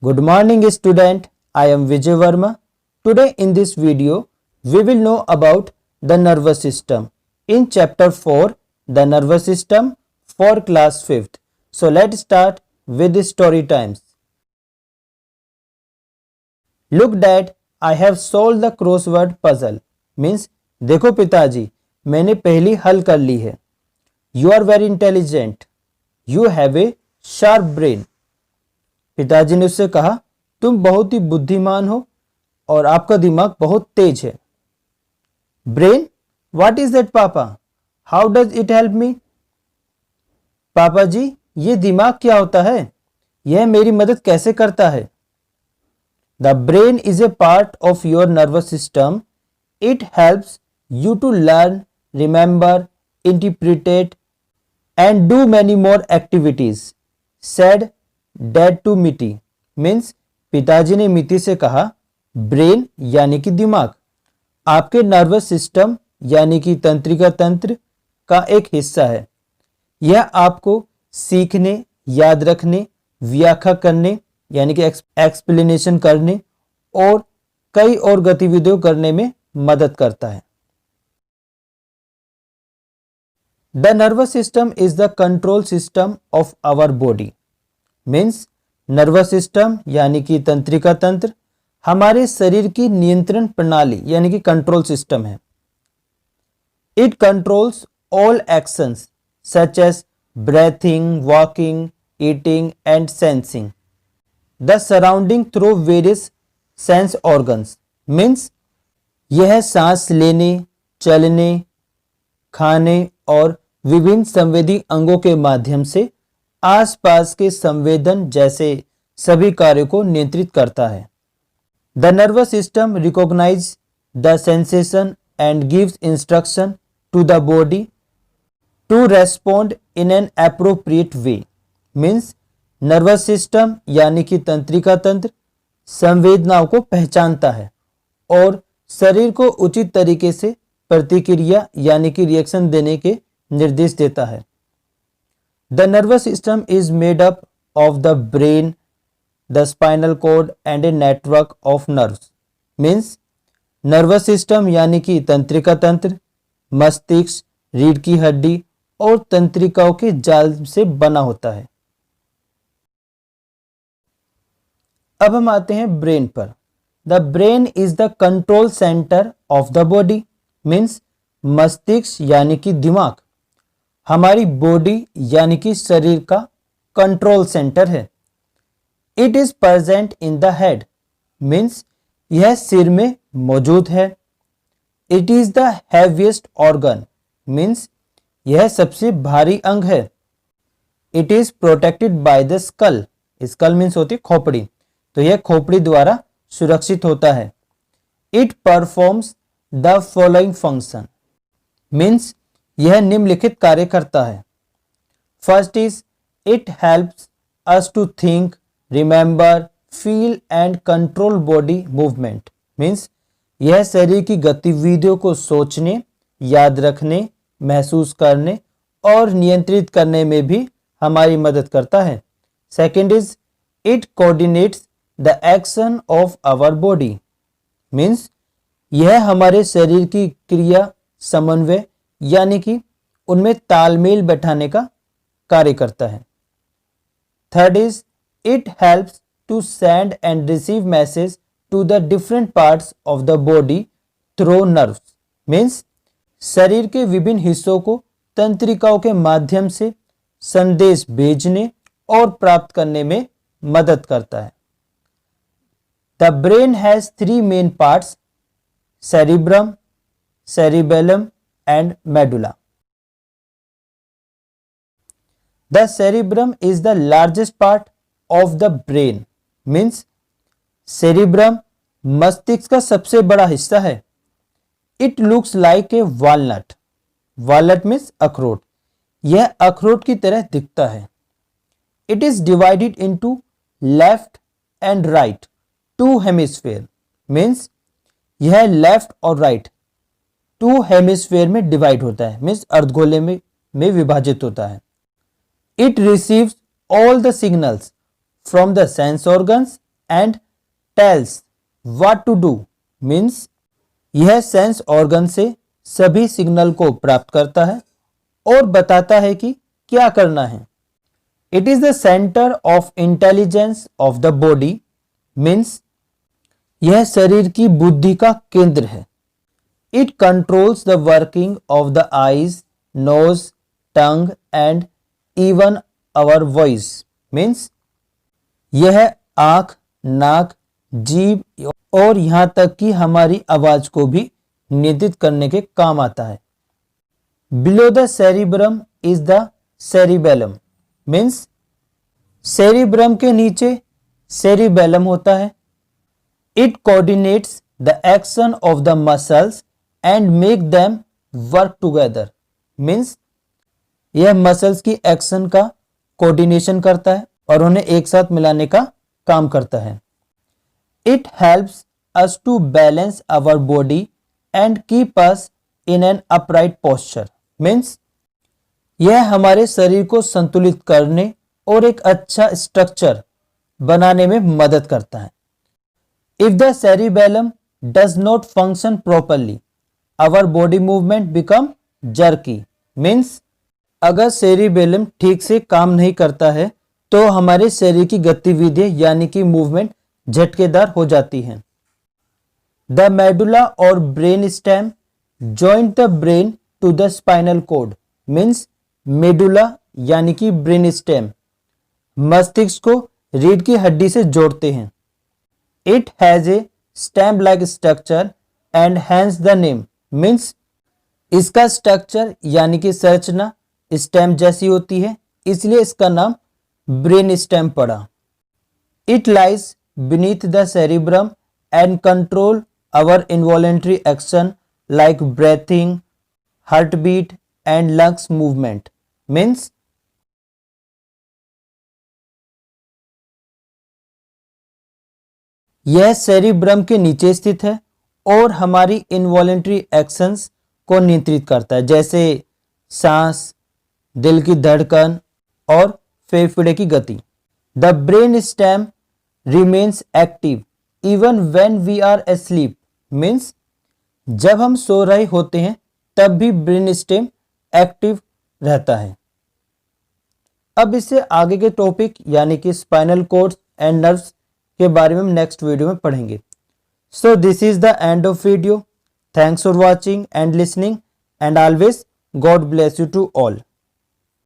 Good morning, student. I am Vijay Verma. Today in this video, we will know about the nervous system. In chapter 4, the nervous system for class 5th. So let's start with the story times. Look dad, I have solved the crossword puzzle. Means देखो पिताजी, मैंने पहली हल कर ली है. You are very intelligent. You have a sharp brain. पिताजी ने उससे कहा, तुम बहुत ही बुद्धिमान हो और आपका दिमाग बहुत तेज है. ब्रेन, व्हाट इज दैट पापा? How does it help me? पापा जी, ये दिमाग क्या होता है? यह मेरी मदद कैसे करता है? The brain is a part of your nervous system. It helps you to learn, remember, interpret and do many more activities. Said dad to Mitty. Means पिताजी ने मिटी से कहा, ब्रेन यानी कि दिमाग आपके नर्वस सिस्टम यानी कि तंत्रिका तंत्र का एक हिस्सा है. यह आपको सीखने, याद रखने, व्याख्या करने यानी कि एक्सप्लेनेशन करने और कई और गतिविधियों करने में मदद करता है. The nervous system is the control system of our body. Means nervous system यानी कि तंत्रिका तंत्र हमारे शरीर की नियंत्रण प्रणाली यानी कि कंट्रोल सिस्टम है. It controls all actions such as breathing, walking, eating and sensing the surrounding through various sense organs. Means यह सांस लेने, चलने, खाने और विभिन्न संवेदी अंगों के माध्यम से आसपास के संवेदन जैसे सभी कार्यों को नियंत्रित करता है. The nervous system recognize the sensation and gives instruction to the body to respond in an appropriate way. Means nervous system यानी कि तंत्रिका तंत्र संवेदनाओं को पहचानता है और शरीर को उचित तरीके से प्रतिक्रिया यानी कि रिएक्शन देने के निर्देश देता है. The nervous system is made up of the brain, the spinal cord and a network of nerves. Means nervous system यानी कि तंत्रिका तंत्र मस्तिष्क, रीढ़ की हड्डी और तंत्रिकाओं के जाल से बना होता है. अब हम आते हैं ब्रेन पर. The brain is the control centre of the body. Means मस्तिष्क यानी कि दिमाग हमारी बॉडी यानी कि शरीर का कंट्रोल सेंटर है. It is present in the head. Means यह सिर में मौजूद है. It is the heaviest organ. Means यह सबसे भारी अंग है. It is protected by the skull. Skull means होती खोपड़ी, तो यह खोपड़ी द्वारा सुरक्षित होता है. It performs the following function. Means यह निम्नलिखित कार्य करता है. First is it helps us to think, remember, feel and control body movement. Means यह शरीर की गतिविधियों को सोचने, याद रखने, महसूस करने और नियंत्रित करने में भी हमारी मदद करता है. Second is it coordinates the action of our body. Means यह हमारे शरीर की क्रिया समन्वय यानी कि उनमें तालमेल बैठाने का कार्य करता है. Third is it helps to send and receive message to the different parts of the body through nerves. Means शरीर के विभिन्न हिस्सों को तंत्रिकाओं के माध्यम से संदेश भेजने और प्राप्त करने में मदद करता है. The brain has 3 main parts, cerebrum, cerebellum and medulla. The cerebrum is the largest part of the brain. Means cerebrum मस्तिष्क का सबसे बड़ा हिस्सा है. It looks like a walnut. Walnut means अखरोट. यह अखरोट की तरह दिखता है. It is divided into left and right, 2 hemisphere. Means यह लेफ्ट और राइट 2 हेमिस्फेयर में डिवाइड होता है. मीन्स अर्धगोले में विभाजित होता है. It receives all the signals from the sense organs and tells what to do means यह सेंस ऑर्गन से सभी सिग्नल को प्राप्त करता है और बताता है कि क्या करना है। It is the centre of intelligence of the body means यह शरीर की बुद्धि का केंद्र है। It controls the working of the eyes, nose, tongue and even our voice means यह आंख, नाक, जीभ और यहां तक कि हमारी आवाज को भी नियंत्रित करने के काम आता है। Below the cerebrum is the cerebellum means cerebrum के नीचे सेरिबेलम होता है। It coordinates the action of the muscles and make them work together means यह मसल्स की एक्शन का कोऑर्डिनेशन करता है और उन्हें एक साथ मिलाने का काम करता है। It helps us to balance our body and keep us in an upright posture means यह हमारे शरीर को संतुलित करने और एक अच्छा स्ट्रक्चर बनाने में मदद करता है। If the cerebellum does not function properly our body movement become jerky means अगर सेरिबेलम ठीक से काम नहीं करता है तो हमारे शरीर की गतिविधियां यानी कि मूवमेंट झटकेदार हो जाती हैं। द मेडुला और brain stem joint the brain to the spinal cord means medulla यानी कि ब्रेन स्टेम मस्तिष्क को रीढ़ की हड्डी से जोड़ते हैं। It has a stem like structure and hence the name means इसका स्ट्रक्चर यानी कि संरचना स्टेम जैसी होती है इसलिए इसका नाम ब्रेन स्टेम पड़ा। It lies beneath the cerebrum and control our involuntary action like breathing, heart beat and lungs movement means यह सेरिब्रम के नीचे स्थित है और हमारी इनवॉलेंट्री एक्शंस को नियंत्रित करता है जैसे सांस, दिल की धड़कन और फेफड़े की गति। The brain stem remains active even when we are asleep means जब हम सो रहे होते हैं तब भी ब्रेन स्टेम एक्टिव रहता है। अब इससे आगे के टॉपिक यानी कि स्पाइनल कॉर्ड एंड नर्व्स के बारे में हम नेक्स्ट वीडियो में पढ़ेंगे। So this is the end of video. Thanks for watching and listening and always God bless you to all.